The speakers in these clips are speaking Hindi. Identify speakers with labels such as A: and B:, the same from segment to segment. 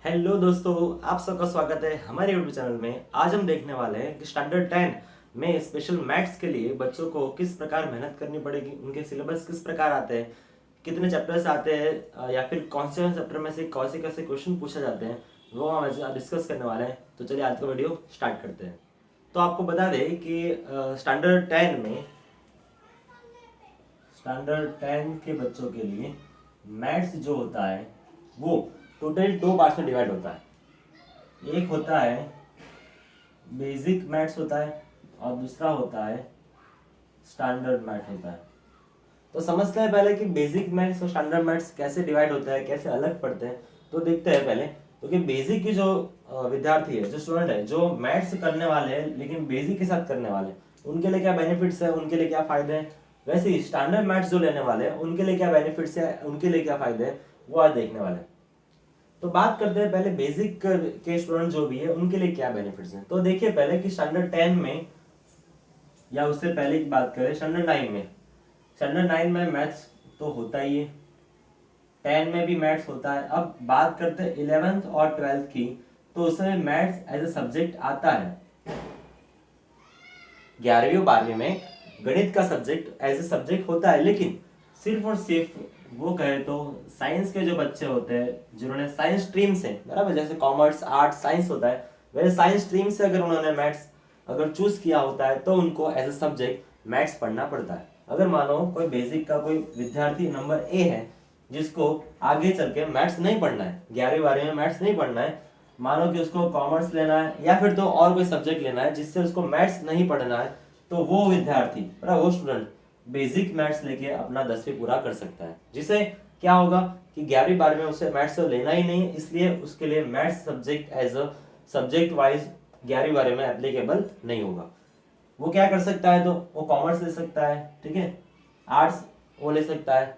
A: हेलो दोस्तों, आप सबका स्वागत है हमारे यूट्यूब चैनल में। आज हम देखने वाले हैं कि स्टैंडर्ड 10 में स्पेशल मैथ्स के लिए बच्चों को किस प्रकार मेहनत करनी पड़ेगी, उनके सिलेबस किस प्रकार आते हैं, कितने चैप्टर्स आते हैं या फिर कौन से चैप्टर में से कौन से कैसे क्वेश्चन पूछे जाते हैं, वो हम आज डिस्कस करने वाले हैं। तो चलिए आज का वीडियो स्टार्ट करते हैं। तो आपको बता दें कि स्टैंडर्ड 10 के बच्चों के लिए मैथ्स जो होता है वो टोटल दो पार्ट्स में डिवाइड होता है। एक होता है बेसिक मैथ्स होता है और दूसरा होता है स्टैंडर्ड मैथ्स होता है। तो समझते हैं पहले कि बेसिक मैथ्स और स्टैंडर्ड मैथ्स कैसे डिवाइड होता है, कैसे अलग पड़ते हैं। तो देखते हैं पहले। क्योंकि बेसिक की जो विद्यार्थी है, जो स्टूडेंट है, जो मैथ्स करने वाले हैं लेकिन बेसिक के साथ करने वाले हैं, उनके लिए क्या बेनिफिट्स है, उनके लिए क्या फायदे हैं। वैसे ही स्टैंडर्ड मैथ्स जो लेने वाले हैं उनके लिए क्या बेनिफिट्स है, उनके लिए क्या फायदे हैं, वो आज देखने वाले हैं। तो बात करते हैं पहले बेसिक के स्टूडेंट जो भी है उनके लिए क्या बेनिफिट्स हैं। तो देखिए पहले कि स्टैंडर्ड 10 में या उससे पहले की बात करें स्टैंडर्ड 9 में मैथ्स तो होता ही है, 10 में भी मैथ्स होता है। अब बात करते हैं 11th और 12th की, तो उसमें मैथ्स एज ए सब्जेक्ट आता है। 11वीं और 12वीं में गणित का सब्जेक्ट एज ए सब्जेक्ट होता है, लेकिन सिर्फ और सिर्फ वो कहे तो साइंस के जो बच्चे होते हैं जिन्होंने साइंस स्ट्रीम से, बराबर, जैसे कॉमर्स आर्ट साइंस होता है, वैसे साइंस स्ट्रीम से अगर उन्होंने मैथ्स अगर चूज किया होता है तो उनको एज ए सब्जेक्ट मैथ्स पढ़ना पड़ता है। अगर मानो कोई बेसिक का कोई विद्यार्थी नंबर ए है जिसको आगे चल के मैथ्स नहीं पढ़ना है, 11वीं 12वीं में मैथ्स नहीं पढ़ना है, मानो कि उसको कॉमर्स लेना है या फिर तो और कोई सब्जेक्ट लेना है जिससे उसको मैथ्स नहीं पढ़ना है, तो वो विद्यार्थी, वो स्टूडेंट बेसिक मैथ्स लेके अपना 10वीं पूरा कर सकता है। जिसे क्या होगा कि 11वीं 12वीं में उसे मैथ्स तो लेना ही नहीं है, इसलिए उसके लिए maths subject as a subject wise 11वीं 12वीं में एप्लीकेबल नहीं होगा। वो क्या कर सकता है, तो वो कॉमर्स ले सकता है, ठीक है, आर्ट्स वो ले सकता है,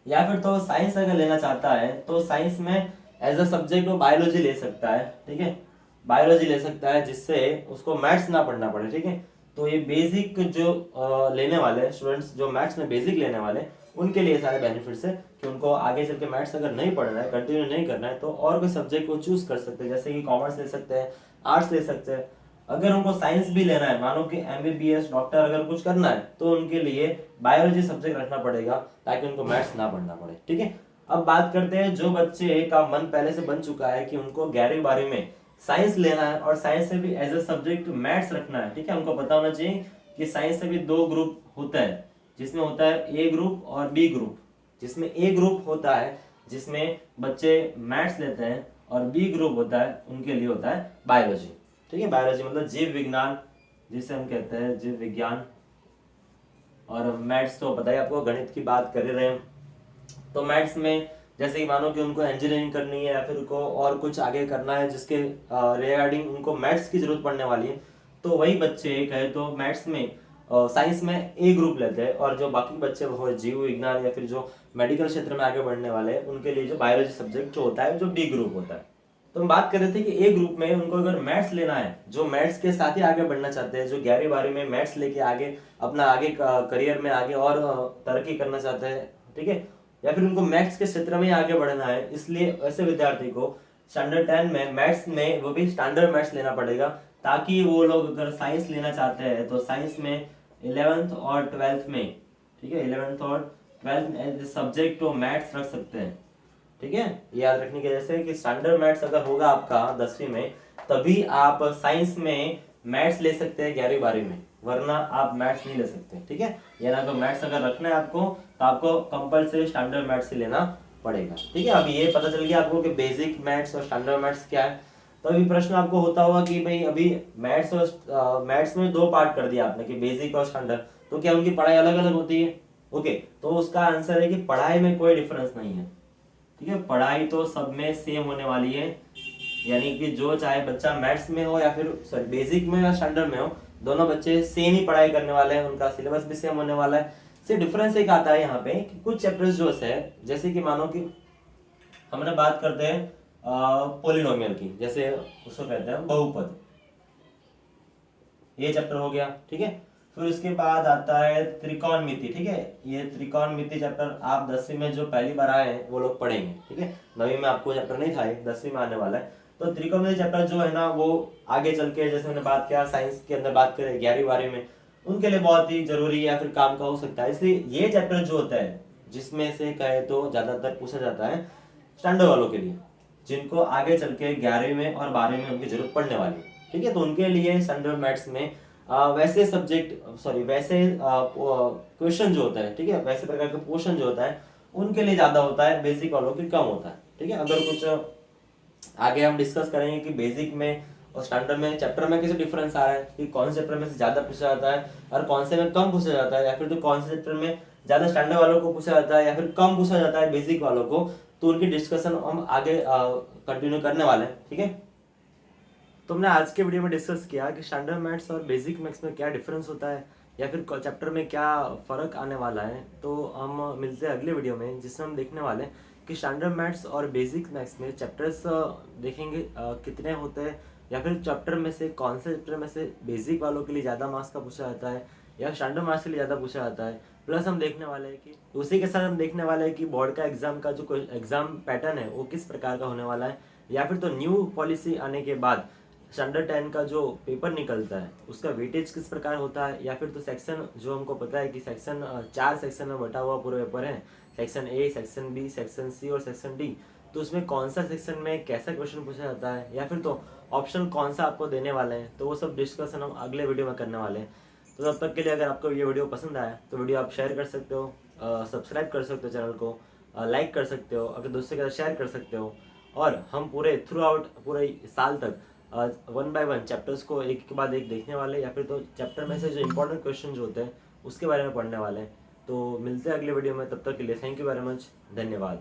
A: या फिर तो साइंस अगर लेना चाहता है तो साइंस में एज अ सब्जेक्ट वो बायोलॉजी ले सकता है, ठीक है, बायोलॉजी ले सकता है जिससे उसको मैथ्स ना पढ़ना पड़े, ठीक है। तो ये बेसिक जो लेने वाले स्टूडेंट्स जो मैथ्स में बेसिक लेने वाले, उनके लिए सारे बेनिफिट्स है कि उनको आगे चल के मैथ्स अगर नहीं पढ़ना है, कंटिन्यू नहीं करना है, तो और कोई सब्जेक्ट वो चूज कर सकते हैं, जैसे कि कॉमर्स ले सकते हैं, आर्ट्स ले सकते हैं। अगर उनको साइंस भी लेना है, मानो कि एमबीबीएस डॉक्टर अगर कुछ करना है, तो उनके लिए बायोलॉजी सब्जेक्ट रखना पड़ेगा ताकि उनको मैथ्स ना पढ़ना पड़े, ठीक है। अब बात करते हैं जो बच्चे का मन पहले से बन चुका है कि उनको 11वीं 12वीं में साइंस लेना है और साइंस से भी एज ए सब्जेक्ट मैथ्स रखना है, ठीक है। उनको पता होना चाहिए कि साइंस से भी दो ग्रुप होता है, जिसमें होता है ए ग्रुप और बी ग्रुप। जिसमें ए ग्रुप होता है जिसमें बच्चे मैथ्स लेते हैं, और बी ग्रुप होता है उनके लिए होता है बायोलॉजी, ठीक है। बायोलॉजी मतलब जीव विज्ञान, जिसे हम कहते हैं जीव विज्ञान। और मैथ्स तो पता ही आपको, गणित की बात कर रहे हैं, तो मैथ्स में जैसे कि मानो कि उनको इंजीनियरिंग करनी है या फिर उनको और कुछ आगे करना है जिसके रिगार्डिंग उनको मैथ्स की जरूरत पड़ने वाली है, तो वही बच्चे कहे तो मैथ्स में साइंस में ए ग्रुप लेते हैं, और जो बाकी बच्चे हो जीव विज्ञान या फिर जो मेडिकल क्षेत्र में आगे बढ़ने वाले हैं उनके लिए जो बायोलॉजी सब्जेक्ट जो होता है जो बी ग्रुप होता है। तो हम बात कर रहे थे कि ए ग्रुप में उनको अगर मैथ्स लेना है, जो मैथ्स के साथ ही आगे बढ़ना चाहते हैं, जो 11वीं 12वीं में मैथ्स लेके आगे अपना आगे करियर में आगे और तरक्की करना चाहते हैं, ठीक है, या फिर उनको मैथ्स के क्षेत्र में ही आगे बढ़ना है, इसलिए ऐसे विद्यार्थी को स्टैंडर्ड 10 में मैथ्स में वो भी स्टैंडर्ड मैथ्स लेना पड़ेगा, ताकि वो लोग अगर साइंस लेना चाहते हैं तो साइंस में 11th और 12th में, ठीक है, 11th और 12th में सब्जेक्ट तो मैथ्स रख सकते हैं, ठीक है। याद रखने की वजह से कि स्टैंडर्ड मैथ्स अगर होगा आपका 10वीं में, तभी आप साइंस में मैथ्स ले सकते हैं 11वीं 12वीं में, वरना आप मैथ्स नहीं ले सकते, ठीक है। या तो मैथ्स अगर रखना है आपको तो आपको कंपलसरी स्टैंडर्ड मैथ्स ही लेना पड़ेगा, ठीक है। अब ये पता चल गया आपको कि बेसिक मैथ्स और स्टैंडर्ड मैथ्स क्या है। तो अभी प्रश्न आपको होता होगा कि भाई अभी मैथ्स और मैथ्स में दो पार्ट कर दिया आपने कि बेसिक और स्टैंडर्ड, तो क्या उनकी पढ़ाई अलग अलग होती है? ओके, तो उसका आंसर है कि पढ़ाई में कोई डिफरेंस नहीं है, ठीक है। पढ़ाई तो सब में सेम होने वाली है, यानी कि जो चाहे बच्चा मैथ्स में हो या फिर सॉरी बेसिक में या स्टैंडर्ड में हो, दोनों बच्चे सेम ही पढ़ाई करने वाले हैं, उनका सिलेबस भी सेम होने वाला है। सिर्फ डिफरेंस एक आता है यहाँ पे कि कुछ चैप्टर्स जो है, जैसे कि मानो कि हमने बात करते हैं पोलिनोमियल की, जैसे उसको कहते हैं बहुपद, ये चैप्टर हो गया, ठीक है। फिर उसके बाद आता है त्रिकोणमिति, ठीक है। ये त्रिकोणमिति चैप्टर आप 10वीं में जो पहली बार आए हैं वो लोग पढ़ेंगे, ठीक है। 9वीं में आपको चैप्टर नहीं था, 10वीं में आने वाला है। तो त्रिकोणमिति चैप्टर जो है ना वो आगे चल के, जैसे मैंने बात किया साइंस के अंदर बात करें 11वीं में, उनके लिए बहुत ही जरूरी है या फिर काम का हो सकता है। इसलिए ये चैप्टर जो होता है जिसमें से कहे तो ज्यादातर पूछा जाता है स्टैंडर्ड वालों के लिए, जिनको आगे चल के 11वीं में और 12वीं में उनकी जरूरत पड़ने वाली है, ठीक है। तो उनके लिए स्टैंडर्ड मैथ्स में वैसे सब्जेक्ट वैसे क्वेश्चन जो होता है, ठीक है, वैसे प्रकार का क्वेश्चन जो होता है उनके लिए ज्यादा होता है, बेसिक वालों के कम होता है, ठीक है। अगर कुछ आगे हम डिस्कस करेंगे कि बेसिक में और स्टैंडर्ड में चैप्टर में कैसे डिफरेंस आ रहा है, कि कौन से चैप्टर में से ज्यादा पूछा जाता है और कौन से में कम पूछा जाता है, या फिर तो कौन से चैप्टर में ज्यादा स्टैंडर्ड वालों को पूछा जाता है या फिर कम पूछा जाता है बेसिक वालों को, तो उनकी डिस्कशन हम आगे कंटिन्यू करने वाले हैं, ठीक है। तो हमने आज के वीडियो में डिस्कस किया कि स्टैंडर्ड मैथ्स और बेसिक मैथ्स में क्या डिफरेंस होता है या फिर चैप्टर में क्या फ़र्क आने वाला है। तो हम मिलते हैं अगले वीडियो में जिसमें हम देखने वाले हैं कि स्टैंडर्ड मैथ्स और बेसिक मैथ्स में चैप्टर्स देखेंगे कितने होते हैं, या फिर चैप्टर में से कौन से चैप्टर में से बेसिक वालों के लिए ज़्यादा मार्क्स का पूछा जाता है या स्टैंडर्ड मार्क्स के लिए ज़्यादा पूछा जाता है। प्लस हम देखने वाले हैं कि उसी के साथ हम देखने वाले हैं कि बोर्ड का एग्जाम का जो एग्जाम पैटर्न है वो किस प्रकार का होने वाला है, या फिर तो न्यू पॉलिसी आने के बाद स्टैंडर्ड 10 का जो पेपर निकलता है उसका वेटेज किस प्रकार होता है, या फिर तो सेक्शन जो हमको पता है कि सेक्शन 4 सेक्शन में बटा हुआ पूरा पेपर है, section A, section B, section C और सेक्शन डी। तो उसमें कौन सा सेक्शन में कैसा क्वेश्चन पूछा जाता है या फिर तो ऑप्शन कौन सा आपको देने वाले हैं, तो वो सब डिस्कशन हम अगले वीडियो में करने वाले हैं। तो तब तक के लिए अगर आपको ये वीडियो पसंद आया तो वीडियो आप शेयर कर सकते हो, सब्सक्राइब कर सकते हो चैनल को, लाइक कर सकते हो, अगर दोस्तों के साथ शेयर कर सकते हो। और हम पूरे थ्रू आउट पूरे साल तक 1 बाय 1 चैप्टर्स को एक के बाद एक देखने वाले, या फिर तो चैप्टर में से जो इंपॉर्टेंट क्वेश्चन जो होते हैं उसके बारे में पढ़ने वाले हैं। तो मिलते हैं अगले वीडियो में, तब तक के लिए थैंक यू वेरी मच, धन्यवाद।